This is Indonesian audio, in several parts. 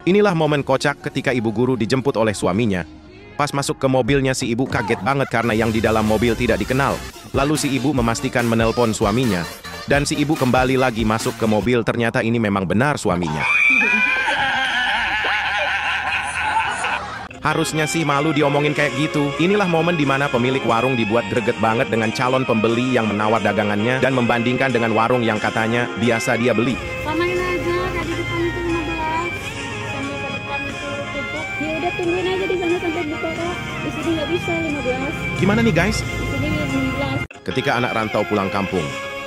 Inilah momen kocak ketika ibu guru dijemput oleh suaminya. Pas masuk ke mobilnya si ibu kaget banget karena yang di dalam mobil tidak dikenal. Lalu si ibu memastikan menelpon suaminya. Dan si ibu kembali lagi masuk ke mobil, ternyata ini memang benar suaminya. Harusnya sih malu diomongin kayak gitu. Inilah momen dimana pemilik warung dibuat greget banget dengan calon pembeli yang menawar dagangannya dan membandingkan dengan warung yang katanya biasa dia beli. Samain aja, tadi depan itu 15, sama ke depan itu tutup. Ya udah tungguin aja di sana sampai buka kok. Di sini nggak bisa 15. Gimana nih guys? Di sini 16. Ketika anak rantau pulang kampung.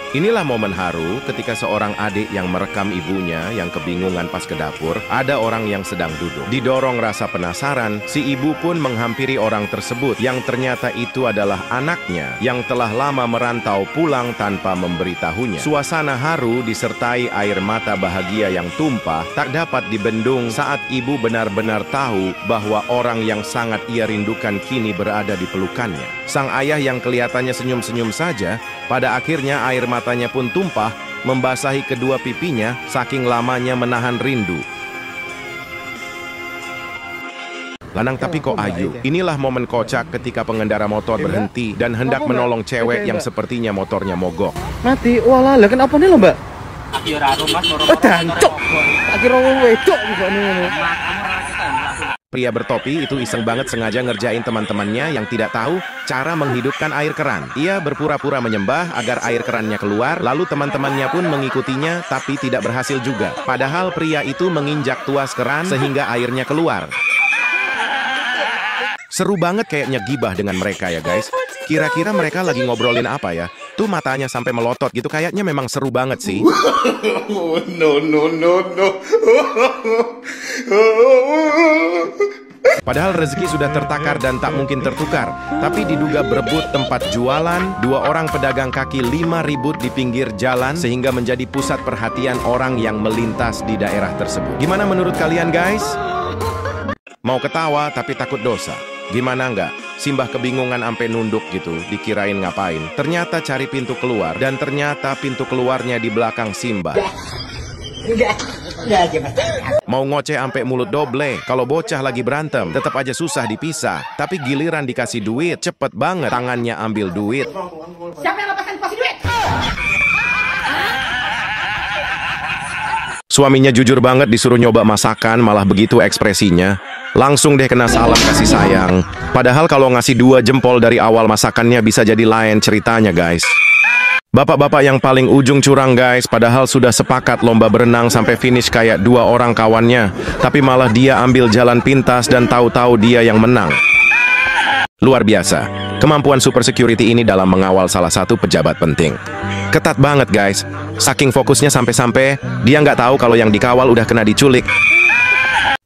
Inilah momen haru ketika seorang adik yang merekam ibunya yang kebingungan pas ke dapur, ada orang yang sedang duduk. Didorong rasa penasaran, si ibu pun menghampiri orang tersebut yang ternyata itu adalah anaknya yang telah lama merantau pulang tanpa memberitahunya. Suasana haru disertai air mata bahagia yang tumpah tak dapat dibendung saat ibu benar-benar tahu bahwa orang yang sangat ia rindukan kini berada di pelukannya. Sang ayah yang kelihatannya senyum-senyum saja, pada akhirnya air matanya pun tumpah, membasahi kedua pipinya, saking lamanya menahan rindu. Lanang tapi kok ayu. Inilah momen kocak ketika pengendara motor berhenti dan hendak menolong cewek yang sepertinya motornya mogok. Mati, walah, lah kenapa nih lo mbak? Dancok, akhirnya wedok juga nih. Pria bertopi itu iseng banget sengaja ngerjain teman-temannya yang tidak tahu cara menghidupkan air keran. Ia berpura-pura menyembah agar air kerannya keluar, lalu teman-temannya pun mengikutinya tapi tidak berhasil juga. Padahal pria itu menginjak tuas keran sehingga airnya keluar. Seru banget kayaknya gibah dengan mereka ya guys. Kira-kira mereka lagi ngobrolin apa ya? Tuh matanya sampai melotot gitu, kayaknya memang seru banget sih. No. Padahal rezeki sudah tertakar dan tak mungkin tertukar. Tapi diduga berebut tempat jualan, dua orang pedagang kaki lima ribut di pinggir jalan sehingga menjadi pusat perhatian orang yang melintas di daerah tersebut. Gimana menurut kalian guys? Mau ketawa tapi takut dosa. Gimana enggak? Simbah kebingungan ampe nunduk gitu, dikirain ngapain. Ternyata cari pintu keluar, dan ternyata pintu keluarnya di belakang Simbah. Mau ngoceh ampe mulut doble. Kalau bocah lagi berantem, tetap aja susah dipisah. Tapi giliran dikasih duit, cepet banget tangannya ambil duit. Siapa yang lepasan dikasih duit? Suaminya jujur banget disuruh nyoba masakan, malah begitu ekspresinya. Langsung deh kena salam kasih sayang. Padahal kalau ngasih 2 jempol dari awal masakannya bisa jadi lain ceritanya guys. Bapak-bapak yang paling ujung curang guys, padahal sudah sepakat lomba berenang sampai finish kayak 2 orang kawannya. Tapi malah dia ambil jalan pintas dan tahu-tahu dia yang menang. Luar biasa, kemampuan super security ini dalam mengawal salah satu pejabat penting. Ketat banget guys, saking fokusnya sampai-sampai dia nggak tahu kalau yang dikawal udah kena diculik.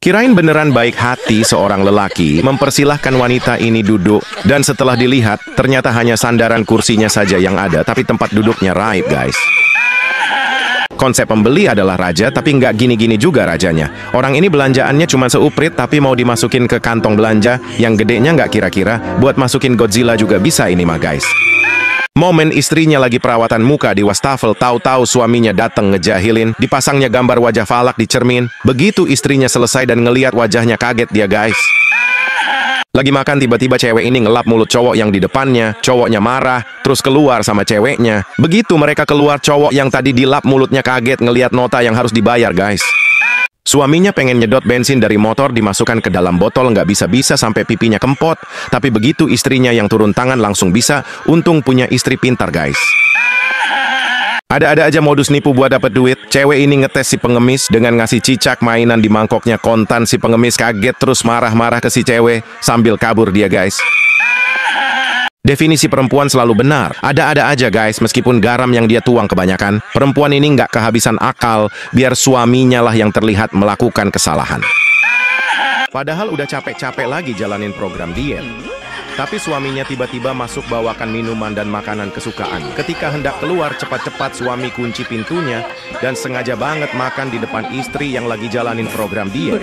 Kirain beneran baik hati seorang lelaki mempersilahkan wanita ini duduk, dan setelah dilihat ternyata hanya sandaran kursinya saja yang ada, tapi tempat duduknya raib guys. Konsep pembeli adalah raja, tapi nggak gini-gini juga rajanya. Orang ini belanjaannya cuma seuprit, tapi mau dimasukin ke kantong belanja yang gedenya nggak kira-kira, buat masukin Godzilla juga bisa ini mah guys. Momen istrinya lagi perawatan muka di wastafel, tahu-tahu suaminya datang ngejahilin, dipasangnya gambar wajah Falak di cermin. Begitu istrinya selesai dan ngeliat wajahnya, kaget dia guys. Lagi makan tiba-tiba cewek ini ngelap mulut cowok yang di depannya, cowoknya marah, terus keluar sama ceweknya. Begitu mereka keluar, cowok yang tadi dilap mulutnya kaget ngeliat nota yang harus dibayar guys. Suaminya pengen nyedot bensin dari motor dimasukkan ke dalam botol, nggak bisa-bisa sampai pipinya kempot. Tapi begitu istrinya yang turun tangan langsung bisa. Untung punya istri pintar guys. Ada-ada aja modus nipu buat dapet duit. Cewek ini ngetes si pengemis dengan ngasih cicak mainan di mangkoknya kontan. Si pengemis kaget terus marah-marah ke si cewek sambil kabur dia guys. Definisi perempuan selalu benar. Ada-ada aja guys, meskipun garam yang dia tuang kebanyakan. Perempuan ini nggak kehabisan akal, biar suaminya lah yang terlihat melakukan kesalahan. Padahal udah capek-capek lagi jalanin program diet. Tapi suaminya tiba-tiba masuk bawakan minuman dan makanan kesukaan. Ketika hendak keluar, cepat-cepat suami kunci pintunya dan sengaja banget makan di depan istri yang lagi jalanin program diet.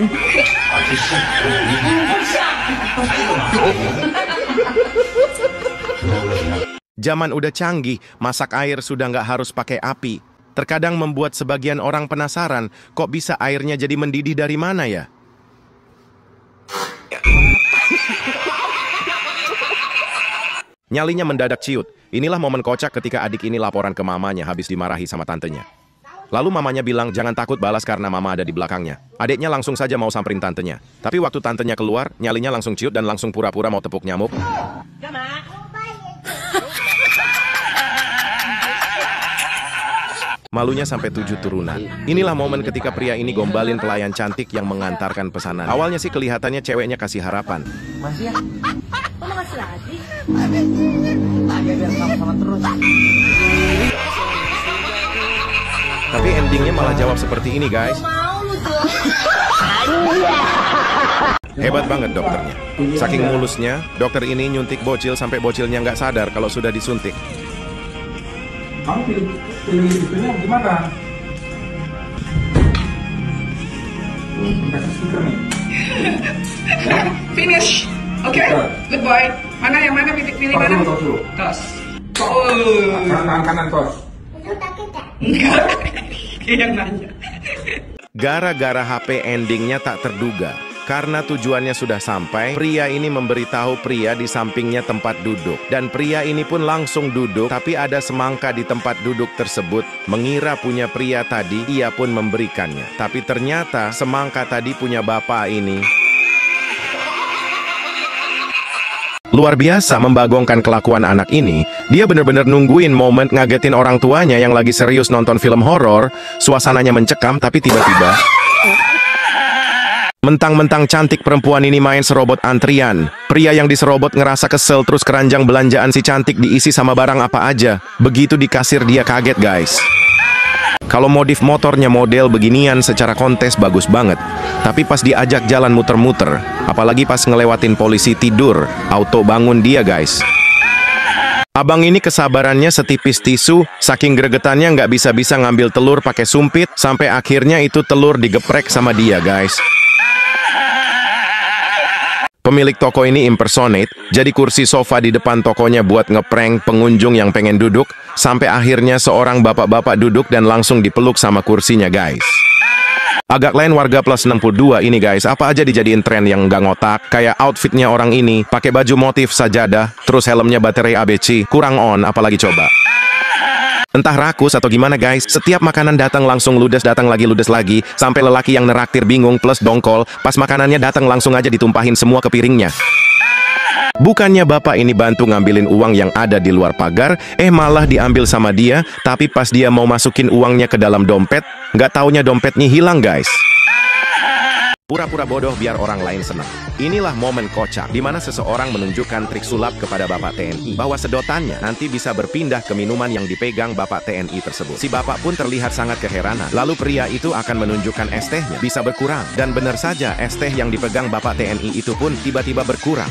Zaman udah canggih, masak air sudah nggak harus pakai api. Terkadang membuat sebagian orang penasaran, kok bisa airnya jadi mendidih dari mana ya? Nyalinya mendadak ciut. Inilah momen kocak ketika adik ini laporan ke mamanya habis dimarahi sama tantenya. Lalu mamanya bilang jangan takut balas karena mama ada di belakangnya. Adiknya langsung saja mau samperin tantenya. Tapi waktu tantenya keluar, nyalinya langsung ciut dan langsung pura-pura mau tepuk nyamuk. Malunya sampai 7 turunan. Inilah momen ketika pria ini gombalin pelayan cantik yang mengantarkan pesanan. Awalnya sih kelihatannya ceweknya kasih harapan. Masih ya? Kok mau kasih lagi? Lagi biar sama-sama terus. Tapi endingnya malah jawab seperti ini, guys. Hebat banget dokternya. Saking mulusnya, dokter ini nyuntik bocil sampai bocilnya nggak sadar kalau sudah disuntik. Kamu pilih itunya gimana? Kasih stiker nih. Finish. Oke? Good boy. Mana yang mana pilih mana? Tos dulu. Tos. Tangan kanan tos. Enggak. Yang nanya. Gara-gara HP endingnya tak terduga. Karena tujuannya sudah sampai, pria ini memberitahu pria di sampingnya tempat duduk. Dan pria ini pun langsung duduk, tapi ada semangka di tempat duduk tersebut. Mengira punya pria tadi, ia pun memberikannya. Tapi ternyata semangka tadi punya bapak ini. Luar biasa membagongkan kelakuan anak ini. Dia bener-bener nungguin momen ngagetin orang tuanya yang lagi serius nonton film horor. Suasananya mencekam, tapi tiba-tiba mentang-mentang cantik perempuan ini main serobot antrian. Pria yang diserobot ngerasa kesel terus keranjang belanjaan si cantik diisi sama barang apa aja. Begitu di kasir dia kaget, guys. Kalau modif motornya model beginian secara kontes bagus banget. Tapi pas diajak jalan muter-muter, apalagi pas ngelewatin polisi tidur, auto bangun dia, guys. Abang ini kesabarannya setipis tisu, saking gregetannya nggak bisa-bisa ngambil telur pakai sumpit, sampai akhirnya itu telur digeprek sama dia, guys. Pemilik toko ini impersonate, jadi kursi sofa di depan tokonya buat ngeprank pengunjung yang pengen duduk, sampai akhirnya seorang bapak-bapak duduk dan langsung dipeluk sama kursinya, guys. Agak lain warga plus 62 ini, guys, apa aja dijadiin tren yang nggak ngotak, kayak outfitnya orang ini, pakai baju motif sajadah, terus helmnya baterai ABC, kurang on, apalagi coba. Entah rakus atau gimana, guys, setiap makanan datang langsung ludes ludes lagi, sampai lelaki yang neraktir bingung plus dongkol, pas makanannya datang langsung aja ditumpahin semua ke piringnya. Bukannya bapak ini bantu ngambilin uang yang ada di luar pagar, malah diambil sama dia, tapi pas dia mau masukin uangnya ke dalam dompet, nggak taunya dompetnya hilang, guys. Pura-pura bodoh biar orang lain senang. Inilah momen kocak, di mana seseorang menunjukkan trik sulap kepada Bapak TNI, bahwa sedotannya nanti bisa berpindah ke minuman yang dipegang Bapak TNI tersebut. Si Bapak pun terlihat sangat keheranan. Lalu pria itu akan menunjukkan es tehnya bisa berkurang. Dan benar saja, es teh yang dipegang Bapak TNI itu pun tiba-tiba berkurang.